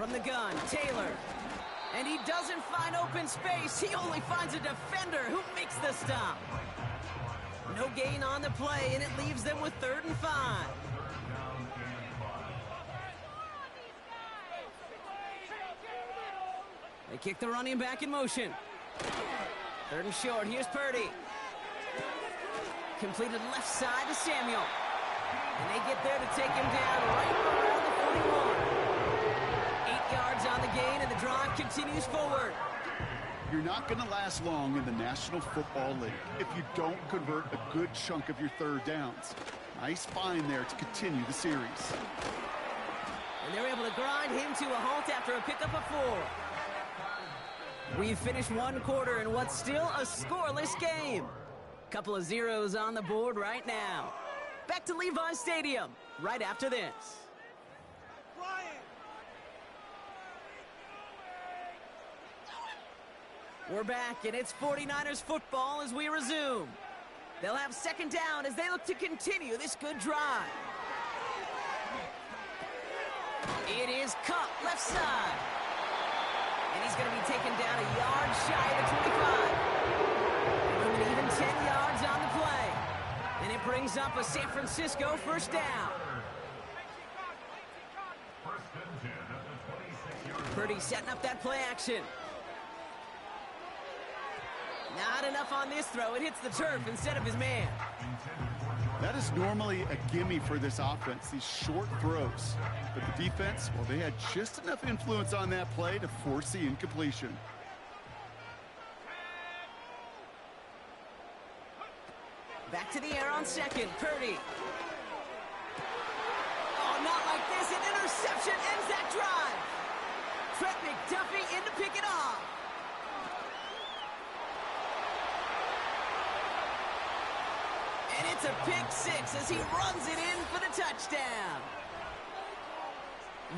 From the gun, Taylor. And he doesn't find open space. He only finds a defender who makes the stop. No gain on the play, and it leaves them with 3rd and 5. They kick the running back in motion. 3rd and short. Here's Purdy. Completed left side to Samuel. And they get there to take him down right around the 41. 8 yards on the gain, and the drive continues forward. You're not going to last long in the National Football League if you don't convert a good chunk of your 3rd downs. Nice find there to continue the series. And they're able to grind him to a halt after a pickup of 4. We've finished 1 quarter in what's still a scoreless game. Couple of zeros on the board right now. Back to Levi Stadium right after this. We're back, and it's 49ers football as we resume. They'll have 2nd down as they look to continue this good drive. It is Kupp, left side. And he's going to be taken down a yard shy of the 25. With an even 10 yards on the play. And it brings up a San Francisco 1st down. Purdy setting up that play action. Not enough on this throw. It hits the turf instead of his man. That is normally a gimme for this offense, these short throws. But the defense, well, they had just enough influence on that play to force the incompletion. Back to the air on 2nd. Purdy. Oh, not like this. An interception ends that drive. Trent McDuffie in to pick it off. And it's a pick 6 as he runs it in for the touchdown.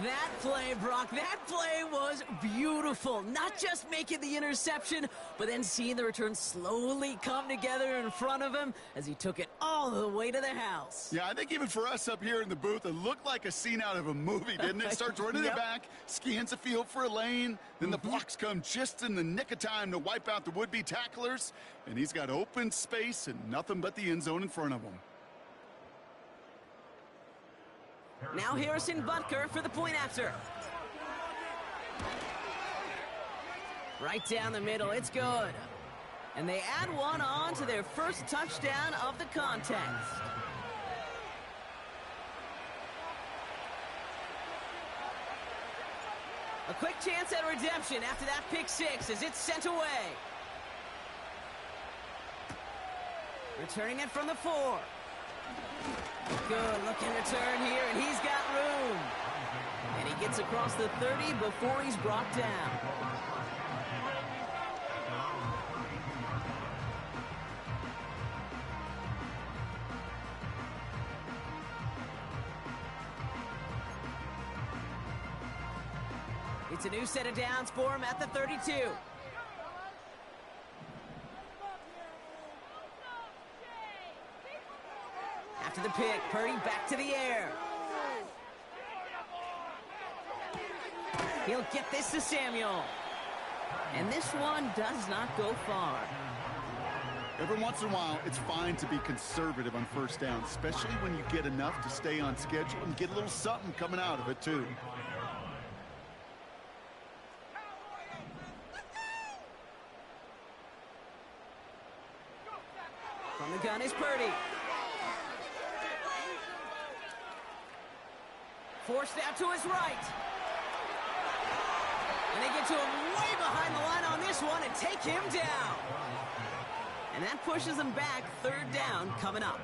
That play, Brock, that play was beautiful. Not just making the interception, but then seeing the return slowly come together in front of him as he took it all the way to the house. Yeah, I think even for us up here in the booth, it looked like a scene out of a movie, didn't it? Starts running it back, scans the field for a lane, then the blocks come just in the nick of time to wipe out the would-be tacklers, and he's got open space and nothing but the end zone in front of him. Now Harrison Butker for the point after. Right down the middle, it's good. And they add 1 on to their 1st touchdown of the contest. A quick chance at redemption after that pick 6 as it's sent away. Returning it from the 4. Good looking return here, and he's got room. And he gets across the 30 before he's brought down. It's a new set of downs for him at the 32. After the pick, Purdy back to the air. He'll get this to Samuel. And this one does not go far. Every once in a while, it's fine to be conservative on 1st down, especially when you get enough to stay on schedule and get a little something coming out of it, too. From the gun is Purdy. Forced out to his right. And they get to him way behind the line on this one and take him down. And that pushes them back. 3rd down coming up.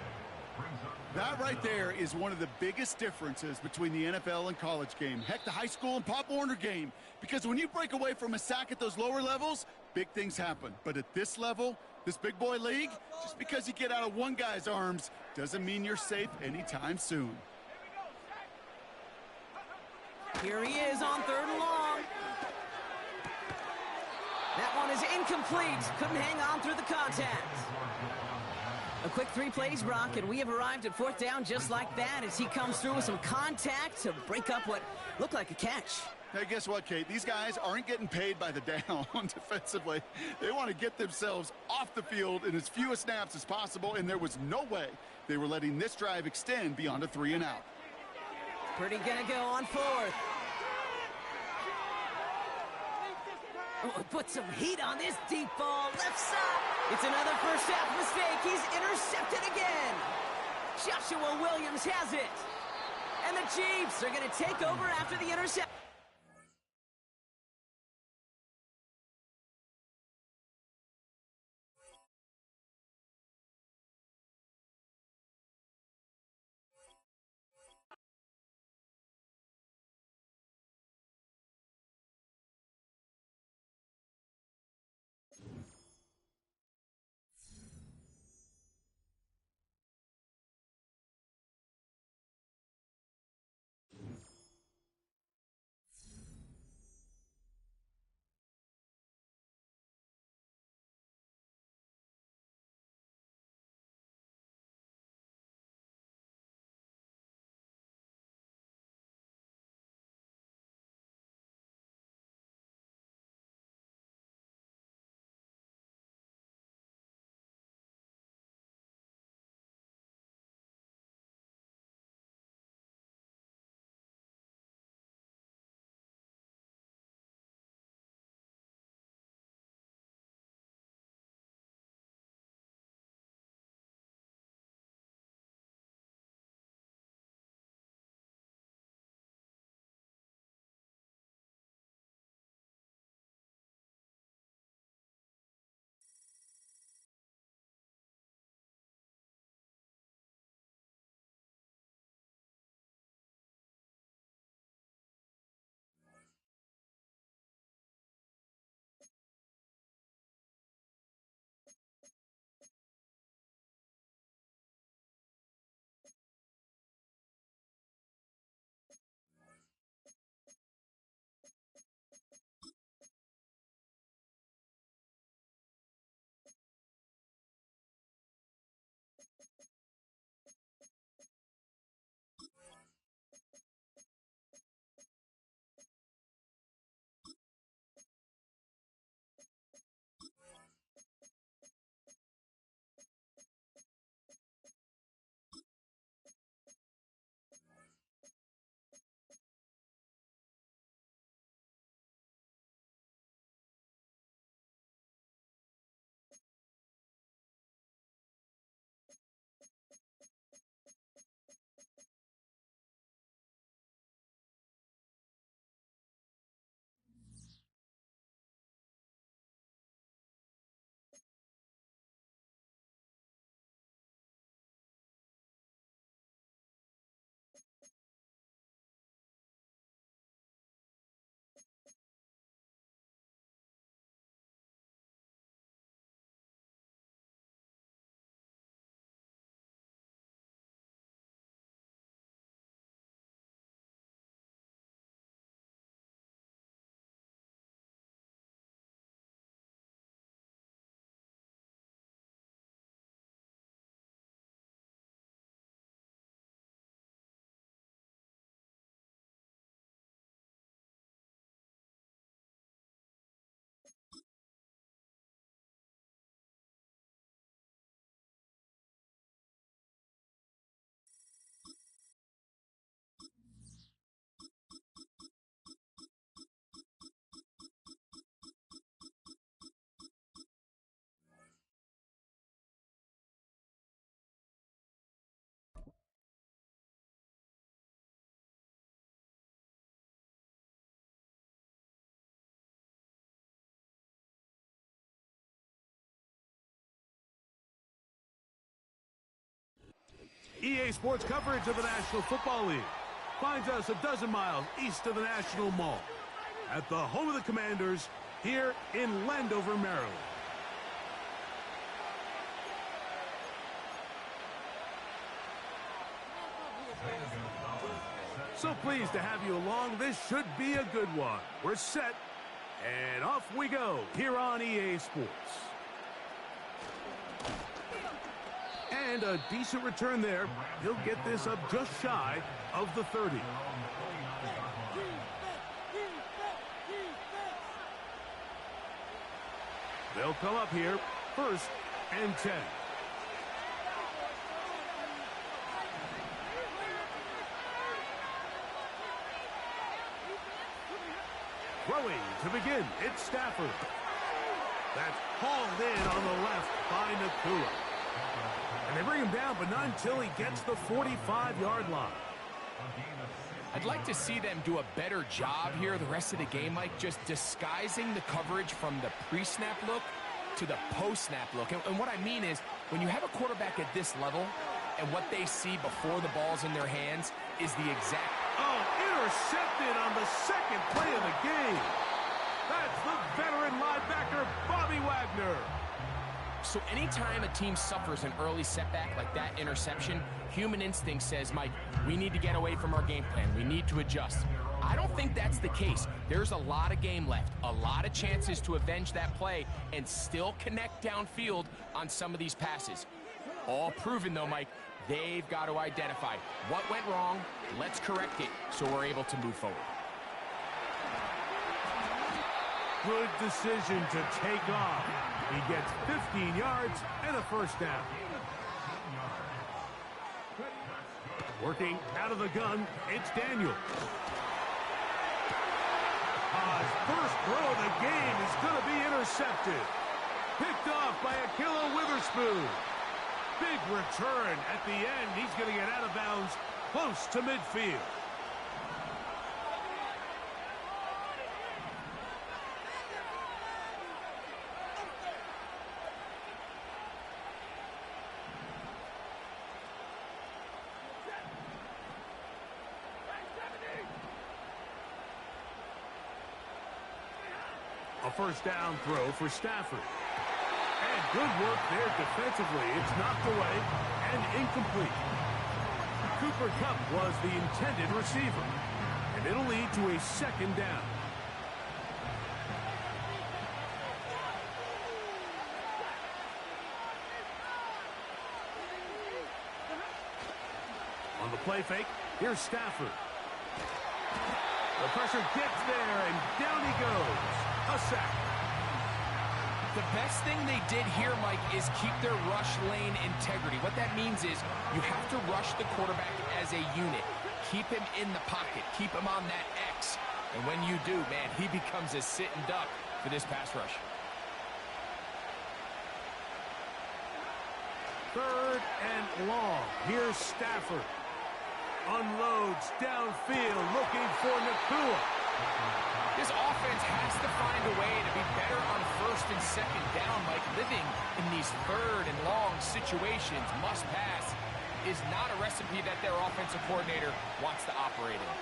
That right there is one of the biggest differences between the NFL and college game. Heck, the high school and Pop Warner game. Because when you break away from a sack at those lower levels, big things happen. But at this level, this big boy league, just because you get out of one guy's arms doesn't mean you're safe anytime soon. Here he is on 3rd and long. That one is incomplete. Couldn't hang on through the contact. A quick 3 plays, Brock, and we have arrived at 4th down just like that as he comes through with some contact to break up what looked like a catch. Hey, guess what, Kate? These guys aren't getting paid by the down defensively. They want to get themselves off the field in as few snaps as possible, and there was no way they were letting this drive extend beyond a 3-and-out. Purdy gonna go on 4th. Oh, put some heat on this deep ball, left side. It's another first half mistake. He's intercepted again. Joshua Williams has it. And the Chiefs are going to take over after the interception. EA Sports coverage of the National Football League finds us a dozen miles east of the National Mall at the home of the Commanders here in Landover, Maryland. So pleased to have you along. This should be a good one. We're set, and off we go here on EA Sports. And a decent return there. He'll get this up just shy of the 30. They'll come up here, 1st and 10. Throwing to begin, it's Stafford. That's hauled in on the left by Nacua. And they bring him down, but not until he gets the 45-yard line. I'd like to see them do a better job here the rest of the game, Mike, just disguising the coverage from the pre-snap look to the post-snap look. And what I mean is, when you have a quarterback at this level, and what they see before the ball's in their hands is the exact... Oh, intercepted on the second play of the game. That's the veteran linebacker, Bobby Wagner. So anytime a team suffers an early setback like that interception, human instinct says, Mike, we need to get away from our game plan. We need to adjust. I don't think that's the case. There's a lot of game left, a lot of chances to avenge that play and still connect downfield on some of these passes. All proven, though, Mike, they've got to identify what went wrong, let's correct it so we're able to move forward. Good decision to take off. He gets 15 yards and a 1st down. Working out of the gun, it's Daniel. His first throw of the game is going to be intercepted. Picked off by Ahkello Witherspoon. Big return at the end. He's going to get out of bounds close to midfield. A 1st down throw for Stafford. And good work there defensively. It's knocked away and incomplete. Cooper Kupp was the intended receiver. And it'll lead to a 2nd down. On the play fake, here's Stafford. The pressure gets there, and down he goes. A sack. The best thing they did here, Mike, is keep their rush lane integrity. What that means is you have to rush the quarterback as a unit. Keep him in the pocket. Keep him on that X. And when you do, man, he becomes a sitting duck for this pass rush. 3rd and long. Here's Stafford. Unloads downfield, looking for Nacua. This offense has to find a way to be better on 1st and 2nd down, Mike. Living in these 3rd and long situations, must pass, is not a recipe that their offensive coordinator wants to operate in.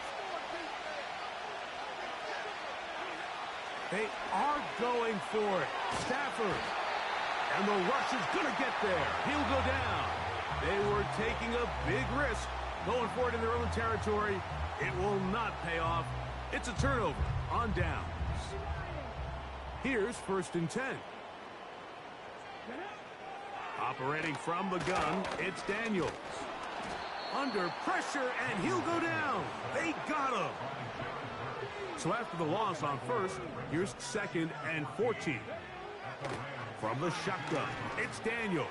They are going for it. Stafford. And the rush is going to get there. He'll go down. They were taking a big risk going for it in their own territory. It will not pay off. It's a turnover on downs. Here's 1st and 10. Operating from the gun, it's Daniels. Under pressure, and he'll go down. They got him. So after the loss on 1st, here's 2nd and 14. From the shotgun, it's Daniels.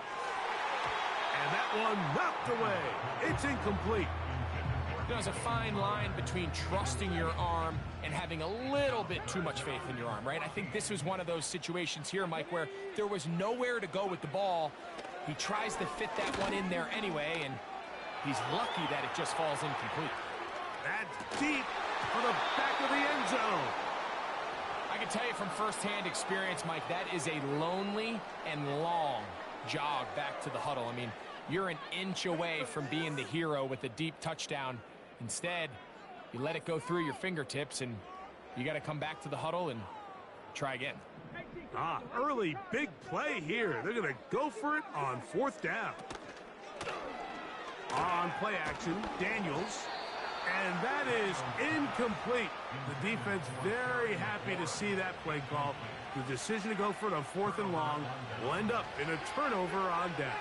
And that one knocked away. It's incomplete. There's a fine line between trusting your arm and having a little bit too much faith in your arm, right? I think this was one of those situations here, Mike, where there was nowhere to go with the ball. He tries to fit that one in there anyway, and he's lucky that it just falls incomplete. That's deep for the back of the end zone. I can tell you from firsthand experience, Mike, that is a lonely and long jog back to the huddle. I mean, you're an inch away from being the hero with a deep touchdown. Instead, you let it go through your fingertips, and you got to come back to the huddle and try again. Early big play here. They're going to go for it on 4th down. On play action, Daniels. And that is incomplete. The defense very happy to see that play call. The decision to go for it on 4th and long will end up in a turnover on down.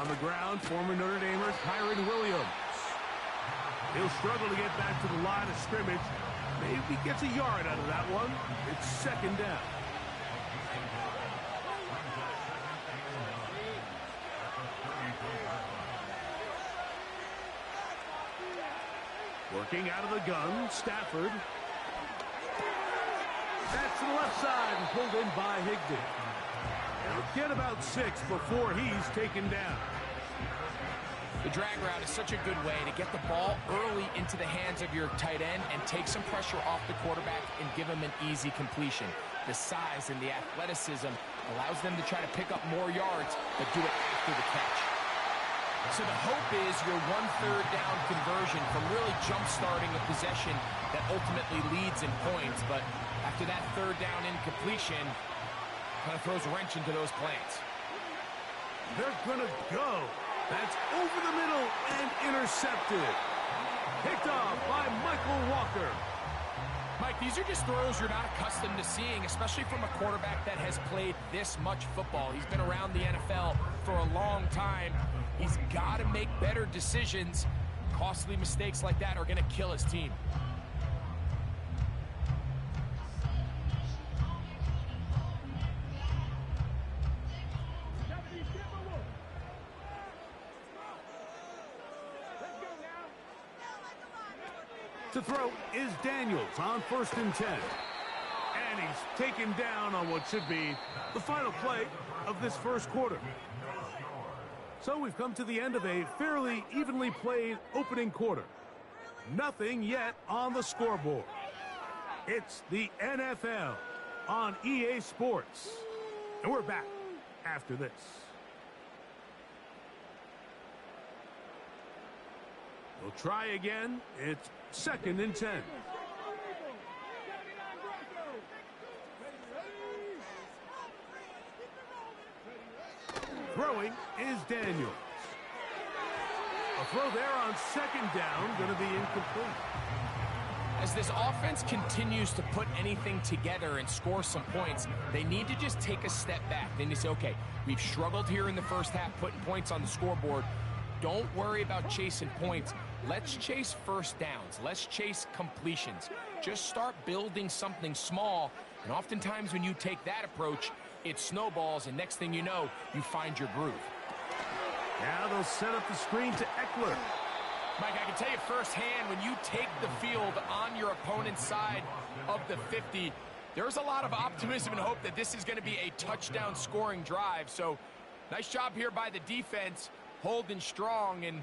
On the ground, former Notre Damer Kyren Williams. He'll struggle to get back to the line of scrimmage. Maybe gets a yard out of that one. It's second down. Working out of the gun, Stafford. That's to the left side and pulled in by Higbee. He'll get about 6 before he's taken down. The drag route is such a good way to get the ball early into the hands of your tight end and take some pressure off the quarterback and give him an easy completion. The size and the athleticism allows them to try to pick up more yards, but do it after the catch. So the hope is your 1/3 down conversion from really jump-starting a possession that ultimately leads in points, but after that 3rd down incompletion, kind of throws a wrench into those plans. They're going to go. That's over the middle and intercepted. Picked off by Michael Walker. Mike, these are just throws you're not accustomed to seeing, especially from a quarterback that has played this much football. He's been around the NFL for a long time. He's got to make better decisions. Costly mistakes like that are going to kill his team. To throw is Daniels on 1st and 10. And he's taken down on what should be the final play of this first quarter. So we've come to the end of a fairly evenly played opening quarter. Nothing yet on the scoreboard. It's the NFL on EA Sports. And we're back after this. We'll try again. It's 2nd and 10. Throwing is Daniels. A throw there on 2nd down, going to be incomplete. As this offense continues to put anything together and score some points, they need to just take a step back. Then you say, okay, we've struggled here in the first half, putting points on the scoreboard. Don't worry about chasing points. Let's chase first downs. Let's chase completions. Just start building something small. And oftentimes when you take that approach, it snowballs, and next thing you know, you find your groove. Now they'll set up the screen to Eckler. Mike, I can tell you firsthand, when you take the field on your opponent's side of the 50, there's a lot of optimism and hope that this is going to be a touchdown scoring drive. So nice job here by the defense, holding strong and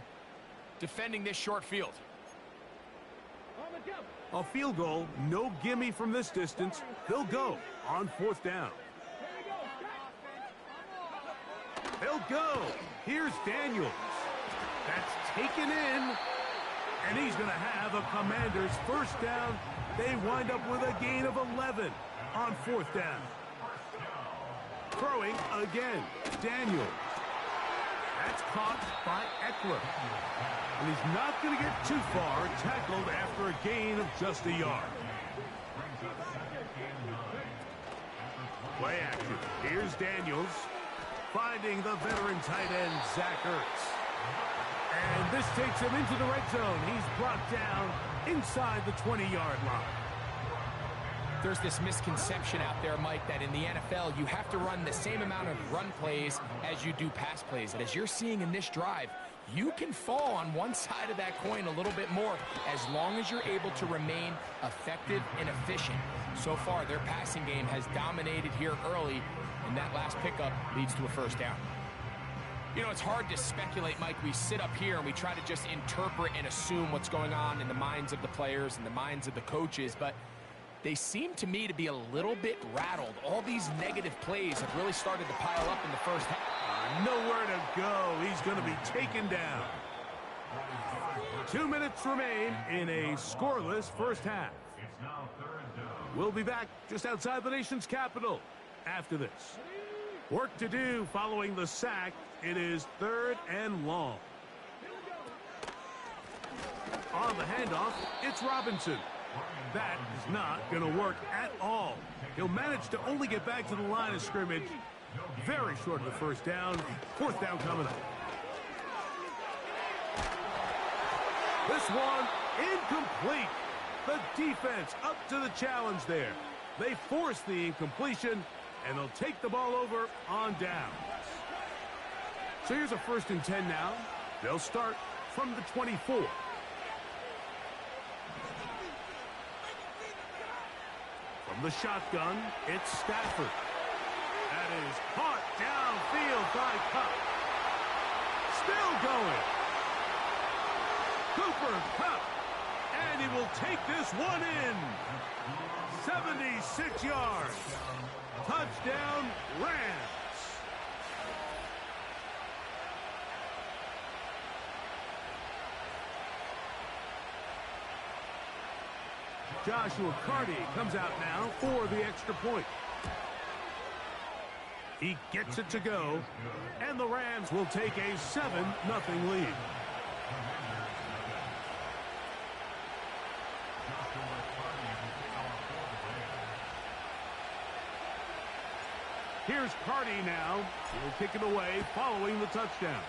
defending this short field. A field goal, no gimme from this distance. They'll go on 4th down. They'll go. Here's Daniels. That's taken in. And he's going to have a Commanders first down. They wind up with a gain of 11 on 4th down. Throwing again. Daniels. That's caught by Eckler. And he's not going to get too far, tackled after a gain of just a yard. Play action. Here's Daniels, finding the veteran tight end, Zach Ertz. And this takes him into the red zone. He's brought down inside the 20-yard line. There's this misconception out there, Mike, that in the NFL, you have to run the same amount of run plays as you do pass plays. And as you're seeing in this drive, you can fall on one side of that coin a little bit more as long as you're able to remain effective and efficient. So far, their passing game has dominated here early, and that last pickup leads to a first down. You know, it's hard to speculate, Mike. We sit up here and we try to just interpret and assume what's going on in the minds of the players and the minds of the coaches, but they seem to me to be a little bit rattled. All these negative plays have really started to pile up in the first half. Nowhere to go. He's going to be taken down. 2 minutes remain in a scoreless first half. We'll be back just outside the nation's capital after this. Work to do following the sack. It is 3rd and long. On the handoff, it's Robinson. That is not going to work at all. He'll manage to only get back to the line of scrimmage. Very short of the first down. 4th down coming up. This one incomplete. The defense up to the challenge there. They force the incompletion, and they'll take the ball over on down. So here's a 1st and 10 now. They'll start from the 24. From the shotgun, it's Stafford. That is caught downfield by Kupp. Still going. Cooper Kupp. And he will take this one in. 76 yards. Touchdown, Rams. Joshua Carty comes out now for the extra point. He gets it to go, and the Rams will take a 7-0 lead. Here's Carty now. He'll kick it away following the touchdown.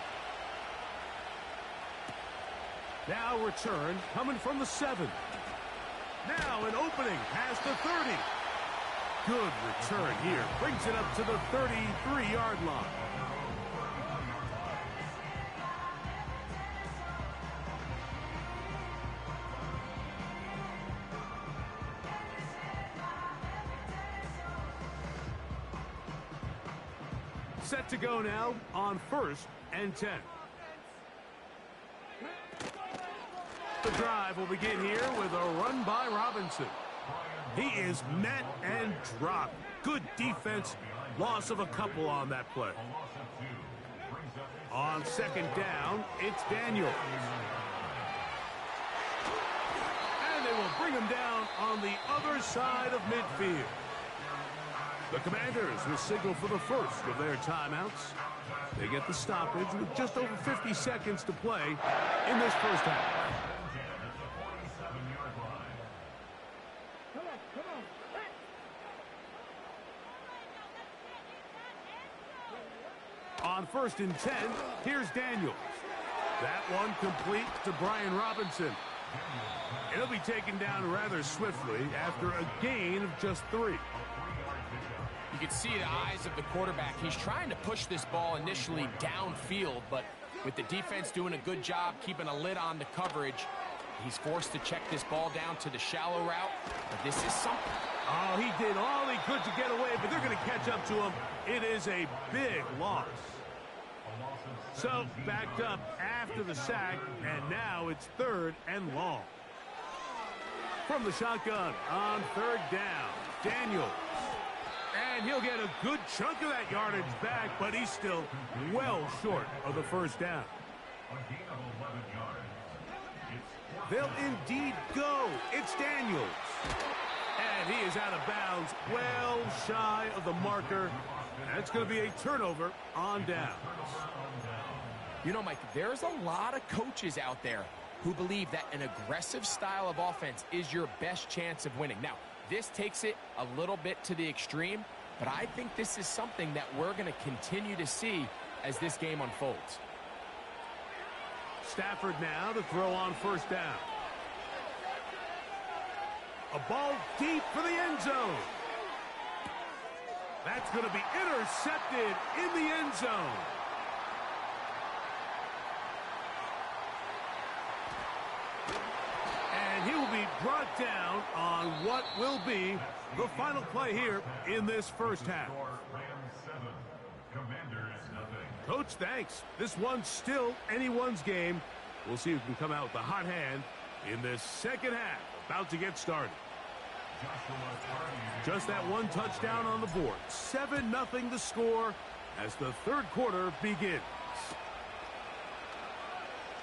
Now return coming from the 7. Now an opening past the 30. Good return here. Brings it up to the 33-yard line. Set to go now on 1st and 10. The drive will begin here with a run by Robinson. He is met and dropped. Good defense. Loss of a couple on that play. On 2nd down, it's Daniels. And they will bring him down on the other side of midfield. The Commanders will signal for the first of their timeouts. They get the stoppage with just over 50 seconds to play in this first half. On 1st and 10, here's Daniels. That one complete to Brian Robinson. It'll be taken down rather swiftly after a gain of just 3. You can see the eyes of the quarterback. He's trying to push this ball initially downfield, but with the defense doing a good job keeping a lid on the coverage, he's forced to check this ball down to the shallow route. But this is something. Oh, he did all he could to get away, but they're going to catch up to him. It is a big loss. So, backed up after the sack, and now it's 3rd and long. From the shotgun on 3rd down, Daniels. And he'll get a good chunk of that yardage back, but he's still well short of the 1st down. They'll indeed go. It's Daniels. And he is out of bounds, well shy of the marker. That's going to be a turnover on downs. You know, Mike, there's a lot of coaches out there who believe that an aggressive style of offense is your best chance of winning. Now, this takes it a little bit to the extreme, but I think this is something that we're going to continue to see as this game unfolds. Stafford now to throw on 1st down. A ball deep for the end zone. That's going to be intercepted in the end zone. And he will be brought down on what will be the final play here in this first half. Coach, thanks. This one's still anyone's game. We'll see who can come out with the hot hand in this second half. About to get started. Just that one touchdown on the board. 7-0 the score as the 3rd quarter begins.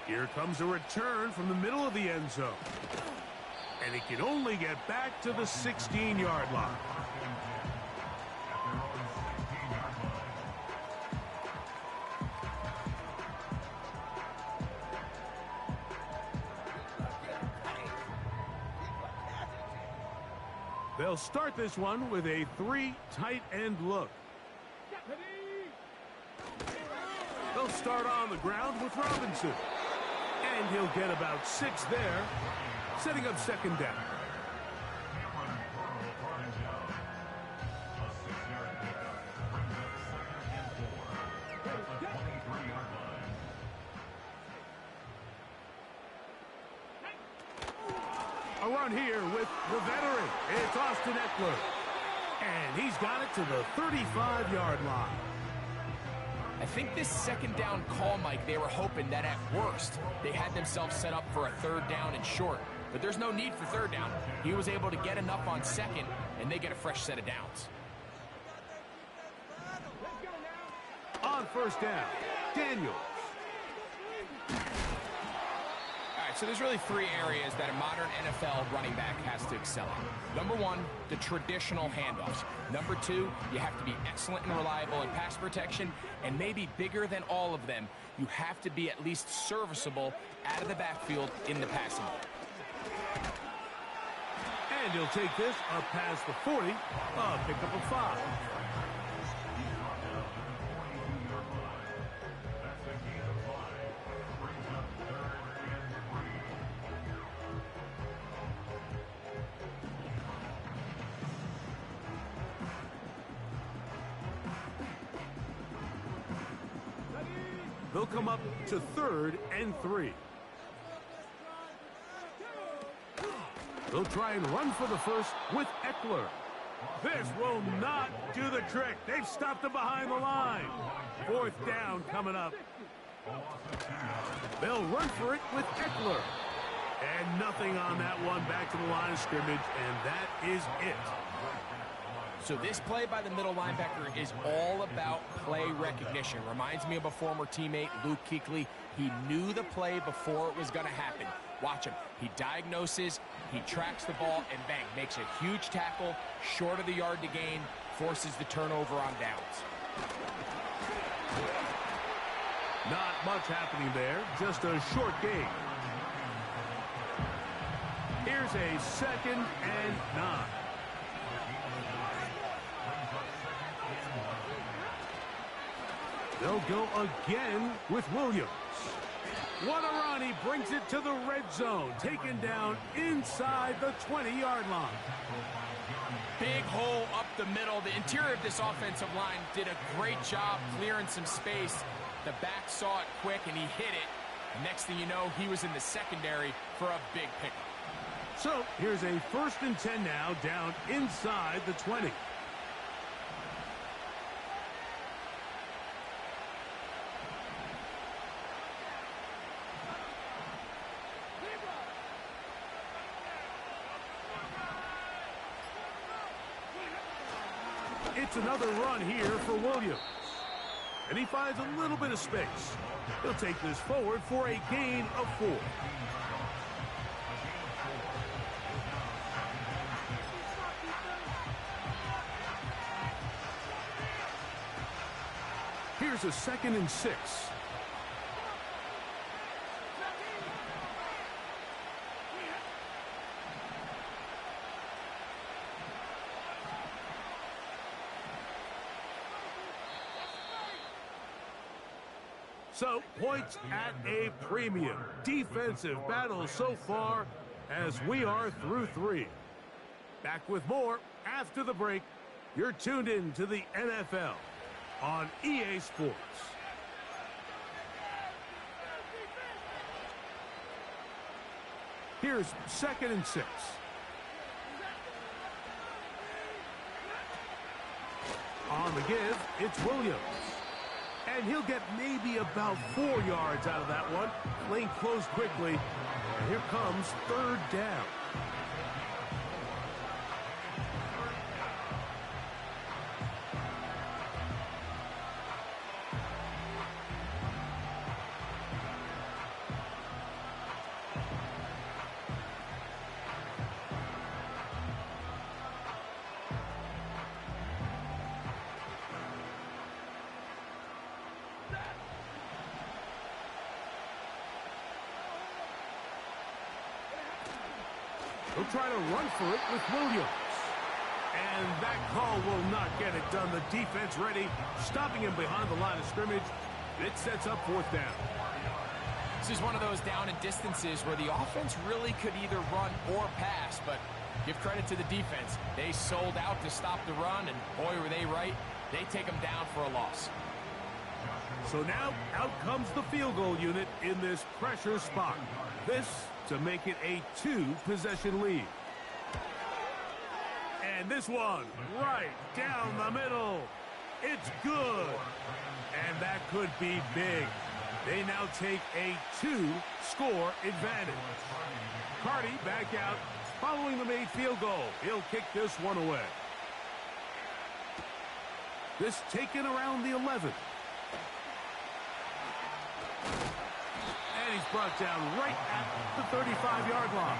Here comes a return from the middle of the end zone. And he can only get back to the 16-yard line. They'll start this one with a 3 tight end look. They'll start on the ground with Robinson. And he'll get about 6 there, setting up second down. A run here with the veteran. It's Austin Ekeler. And he's got it to the 35-yard line. I think this second down call, Mike, they were hoping that at worst they had themselves set up for a third down and short. But there's no need for third down. He was able to get enough on second, and they get a fresh set of downs. On first down, Daniels. All right, so there's really 3 areas that a modern NFL running back has to excel in. Number 1, the traditional handoffs. Number 2, you have to be excellent and reliable in pass protection, and maybe bigger than all of them, you have to be at least serviceable out of the backfield in the passing game. And he'll take this up past the 40, pick up a 5. They'll come up to 3rd and 3. They'll try and run for the first with Ekeler. This will not do the trick. They've stopped him behind the line. 4th down coming up. They'll run for it with Ekeler. And nothing on that one, back to the line of scrimmage, and that is it. So this play by the middle linebacker is all about play recognition. Reminds me of a former teammate, Luke Kuechly. He knew the play before it was going to happen. Watch him. He diagnoses, he tracks the ball, and bang, makes a huge tackle, short of the yard to gain, forces the turnover on downs. Not much happening there, just a short gain. Here's a 2nd and 9. They'll go again with Williams. What a run. He brings it to the red zone. Taken down inside the 20-yard line. Big hole up the middle. The interior of this offensive line did a great job clearing some space. The back saw it quick, and he hit it. And next thing you know, he was in the secondary for a big pickup. So here's a 1st and 10 now, down inside the 20. It's another run here for Williams. And he finds a little bit of space. He'll take this forward for a gain of 4. Here's a 2nd and 6. So, points at a premium. Defensive battle so far as we are through 3. Back with more after the break. You're tuned in to the NFL on EA Sports. Here's 2nd and 6. On the give, it's Williams. And he'll get maybe about 4 yards out of that one. Lane closed quickly. And here comes 3rd down. He'll try to run for it with Williams. And that call will not get it done. The defense ready, stopping him behind the line of scrimmage. It sets up 4th down. This is one of those down and distances where the offense really could either run or pass, but give credit to the defense. They sold out to stop the run, and boy, were they right. They take them down for a loss. So now out comes the field goal unit in this pressure spot. This to make it a 2-possession lead. And this one right down the middle. It's good. And that could be big. They now take a 2-score advantage. Carty back out following the made field goal. He'll kick this one away. This taken around the 11. And he's brought down right at the 35-yard line.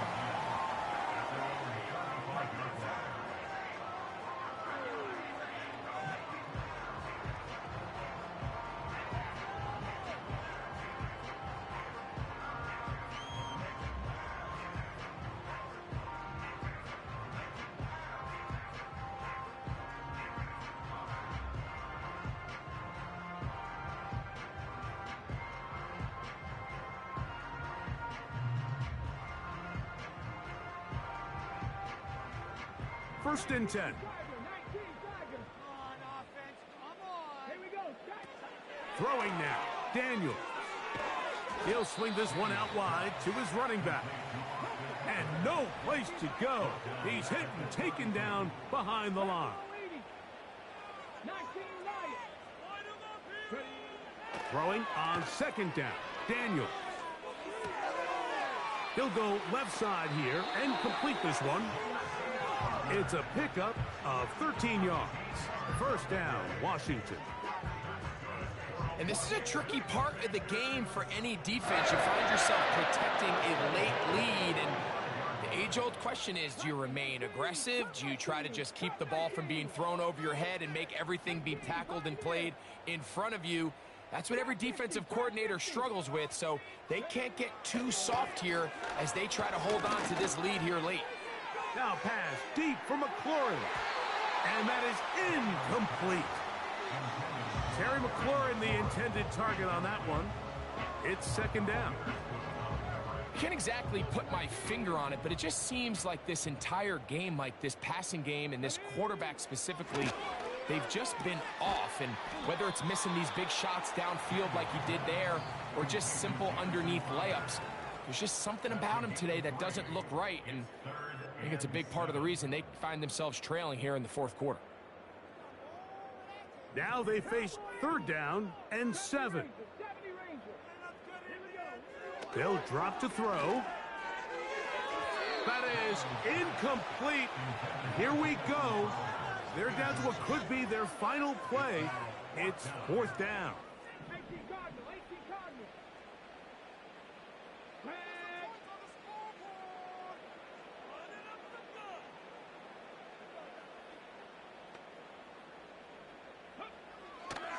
First and 10. Throwing now, Daniels. He'll swing this one out wide to his running back. And no place to go. He's hit and taken down behind the line. Throwing on second down, Daniels. He'll go left side here and complete this one. It's a pickup of 13 yards. First down, Washington. And this is a tricky part of the game for any defense. You find yourself protecting a late lead, and the age-old question is, do you remain aggressive? Do you try to just keep the ball from being thrown over your head and make everything be tackled and played in front of you? That's what every defensive coordinator struggles with, so they can't get too soft here as they try to hold on to this lead here late. Now pass deep for McLaurin. And that is incomplete. Terry McLaurin, the intended target on that one. It's second down. I can't exactly put my finger on it, but it just seems like this entire game, like this passing game and this quarterback specifically, they've just been off. And whether it's missing these big shots downfield like he did there or just simple underneath layups, there's just something about him today that doesn't look right. And I think it's a big part of the reason they find themselves trailing here in the fourth quarter. Now they face third down and 7. They'll drop to throw. That is incomplete. Here we go. They're down to what could be their final play. It's fourth down.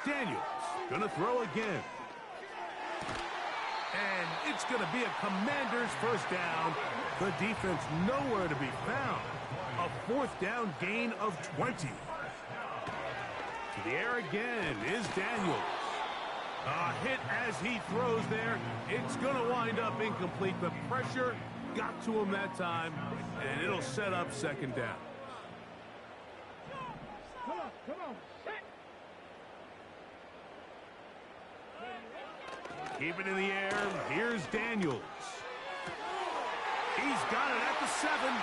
Daniels gonna throw again. And it's gonna be a Commanders first down. The defense nowhere to be found. A fourth down gain of 20. To the air again is Daniels. A hit as he throws there. It's gonna wind up incomplete. The pressure got to him that time, and it'll set up second down. Come on. Keep it in the air. Here's Daniels. He's got it at the 7.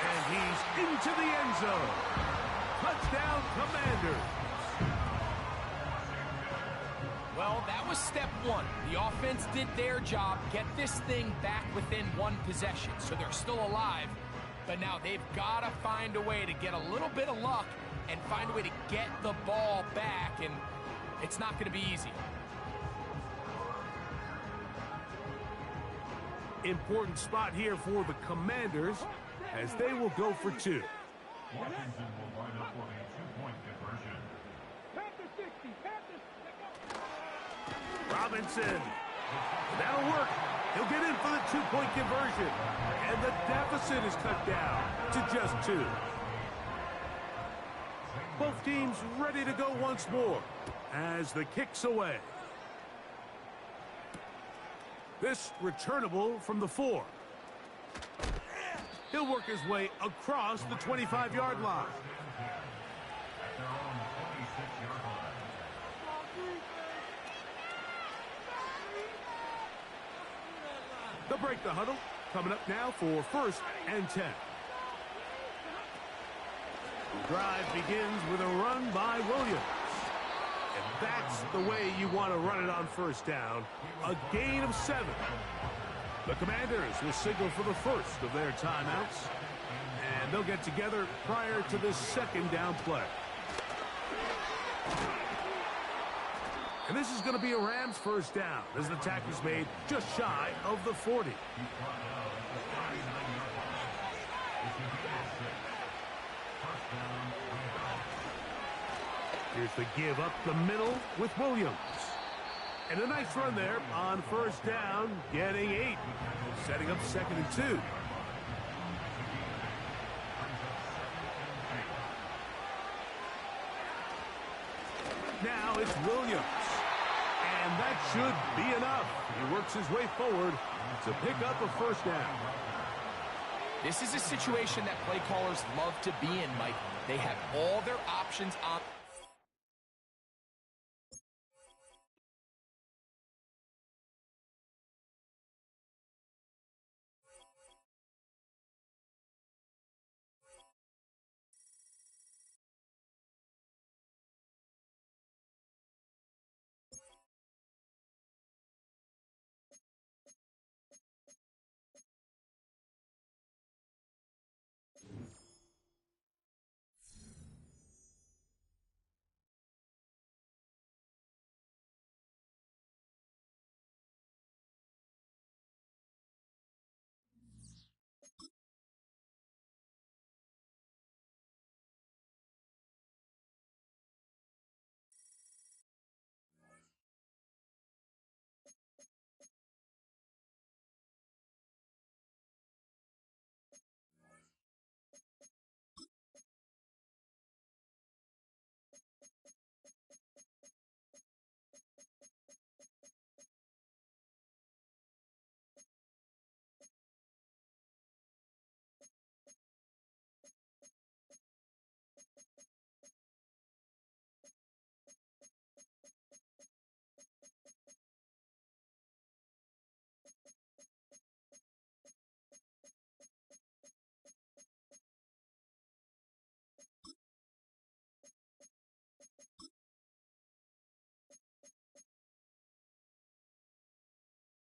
And he's into the end zone. Touchdown, Commanders. Well, that was step one. The offense did their job, get this thing back within one possession. So they're still alive. But now they've got to find a way to get a little bit of luck and find a way to get the ball back. And it's not going to be easy. Important spot here for the Commanders as they will go for 2. Washington will line up for a 2-point conversion. Robinson. That'll work. He'll get in for the 2-point conversion. And the deficit is cut down to just 2. Both teams ready to go once more as the kick's away. This returnable from the 4. He'll work his way across the 25-yard line. They'll break the huddle. Coming up now for 1st and 10. Drive begins with a run by Williams. And that's the way you want to run it on 1st down. A gain of 7. The Commanders will signal for the first of their timeouts. And they'll get together prior to this 2nd down play. And this is going to be a Rams 1st down as the tackle's made just shy of the 40. Here's the give up the middle with Williams. And a nice run there on 1st down, getting 8. Setting up 2nd and 2. Now it's Williams. And that should be enough. He works his way forward to pick up a 1st down. This is a situation that play callers love to be in, Mike. They have all their options on.